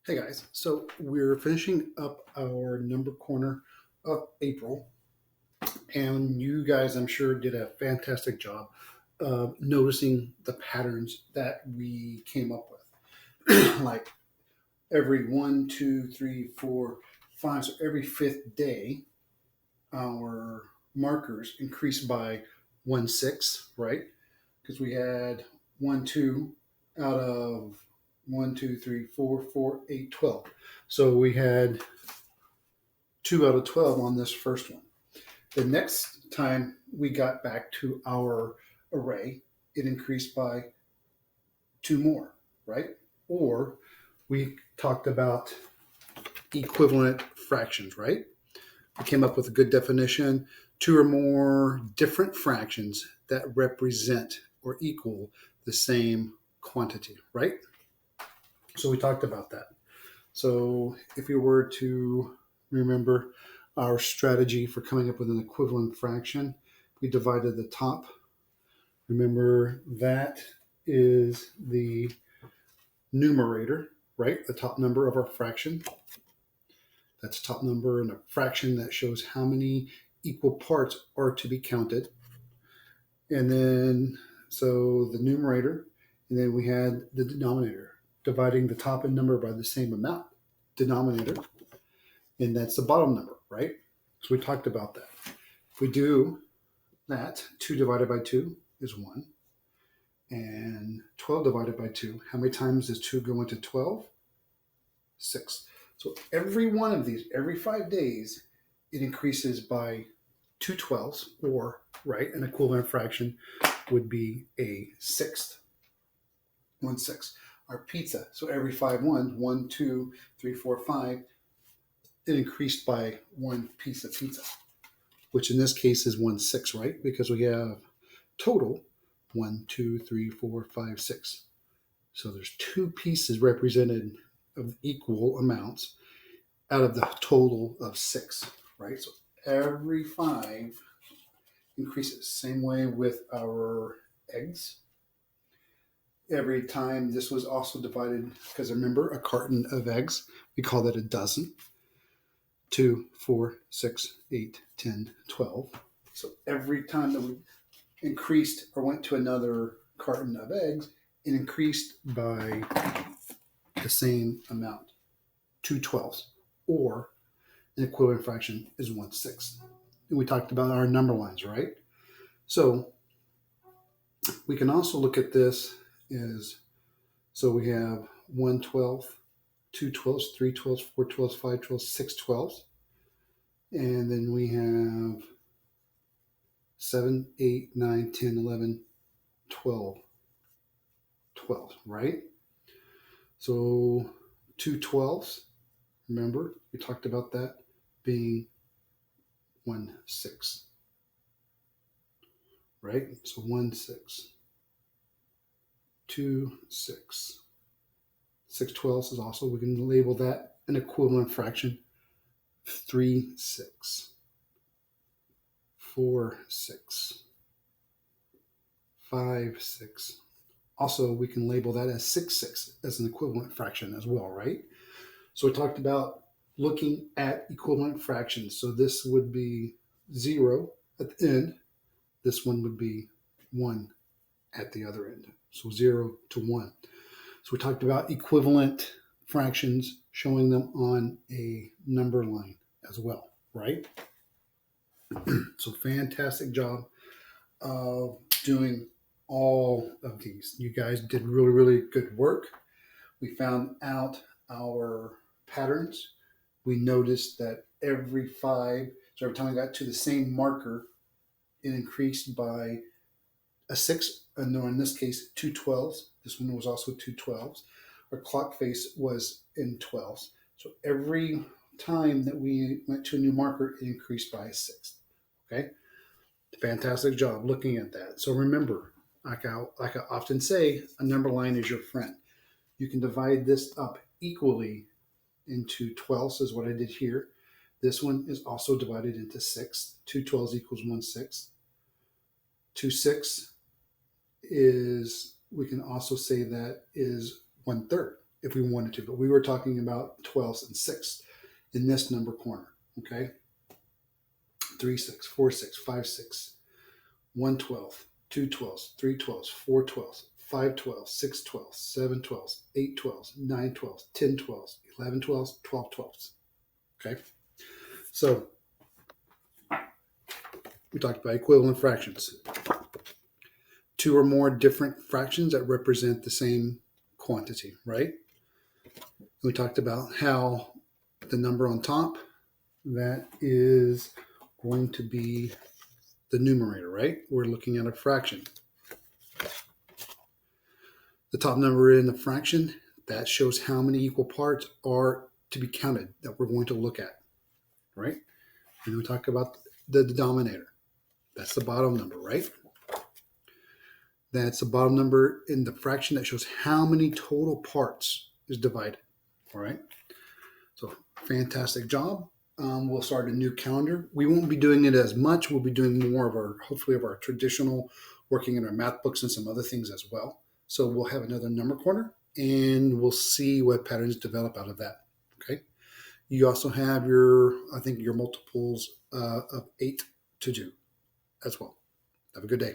Hey guys, so we're finishing up our number corner of April, and you guys, I'm sure, did a fantastic job of noticing the patterns that we came up with. Like every one, two, three, four, five, so every fifth day, our markers increased by 1/6, right? Because we had 1, 2 out of 1, 2, 3, 4, 4, 8, 12. So we had 2 out of 12 on this first one. The next time we got back to our array, it increased by 2 more, right? Or we talked about equivalent fractions, right? We came up with a good definition: two or more different fractions that represent or equal the same quantity, right? So we talked about that. So if you were to remember our strategy for coming up with an equivalent fraction, we divided the top. Remember that is the numerator, right? The top number of our fraction. That's top number in a fraction that shows how many equal parts are to be counted. And then, so the numerator, and then we had the denominator, dividing the top and number by the same amount, denominator, and that's the bottom number, right? So we talked about that. If we do that, 2 divided by 2 is 1, and 12 divided by 2, how many times does 2 go into 12? 6. So every one of these, every 5 days, it increases by 2 twelfths, or, right, an equivalent fraction would be a sixth, 1/6. Our pizza, so every 5 ones, 1, 2, 3, 4, 5, it increased by one piece of pizza, which in this case is 1/6, right? Because we have total 1, 2, 3, 4, 5, 6. So there's two pieces represented of equal amounts out of the total of 6, right? So every 5 increases. Same way with our eggs. Every time this was also divided, because remember, a carton of eggs, we call that a dozen. 2, 4, 6, 8, 10, 12. So every time that we increased or went to another carton of eggs, it increased by the same amount, 2 twelfths, or an equivalent fraction is 1/6. And we talked about our number lines, right? So we can also look at this as, so we have 1/12, 2/12, 3/12, 4/12, 5/12, 6/12. And then we have 7, 8, 9, 10, 11, 12, 12, right? So 2/12, remember, we talked about that being 1/6, right? So 1/6, 2/6. 6/12 is also, we can label that an equivalent fraction. 3/6, 4/6, 5/6. Also, we can label that as 6/6 as an equivalent fraction as well, right? So we talked about looking at equivalent fractions. So this would be 0 at the end. This one would be 1 at the other end. So 0 to 1. So we talked about equivalent fractions, showing them on a number line as well, right? So fantastic job of doing all of these. You guys did really, really good work. We found out our patterns. We noticed that every 5, so every time we got to the same marker, it increased by a 6, and in this case, 2 twelves. This one was also 2 twelves. Our clock face was in 12s. So every time that we went to a new marker, it increased by a sixth. Okay? Fantastic job looking at that. So remember, like I often say, a number line is your friend. You can divide this up equally into 12ths, is what I did here. This one is also divided into 6. 2 twelves equals 1/6. 2/6 is, we can also say that is 1/3. if we wanted to, but we were talking about 12s and 6s in this number corner. Okay, 3 6, 4 6, 5 6, 1 12, 2 12s, 3 12s, 4 12s, 5 12s, 6 12s, 7 12s, 8 12s, 9 12s, 10 12s, 11 12s, 12 12s. Okay, so we talked about equivalent fractions. Two or more different fractions that represent the same quantity, right? We talked about how the number on top, that is going to be the numerator, right? We're looking at a fraction. The top number in the fraction, that shows how many equal parts are to be counted that we're going to look at, right? And we talk about the denominator. That's the bottom number, right? That's the bottom number in the fraction that shows how many total parts is divided, all right? So fantastic job. We'll start a new calendar. We won't be doing it as much. We'll be doing more of our, hopefully, of our traditional working in our math books and some other things as well. So we'll have another number corner and we'll see what patterns develop out of that. Okay. You also have your, I think, your multiples of 8 to do as well. Have a good day.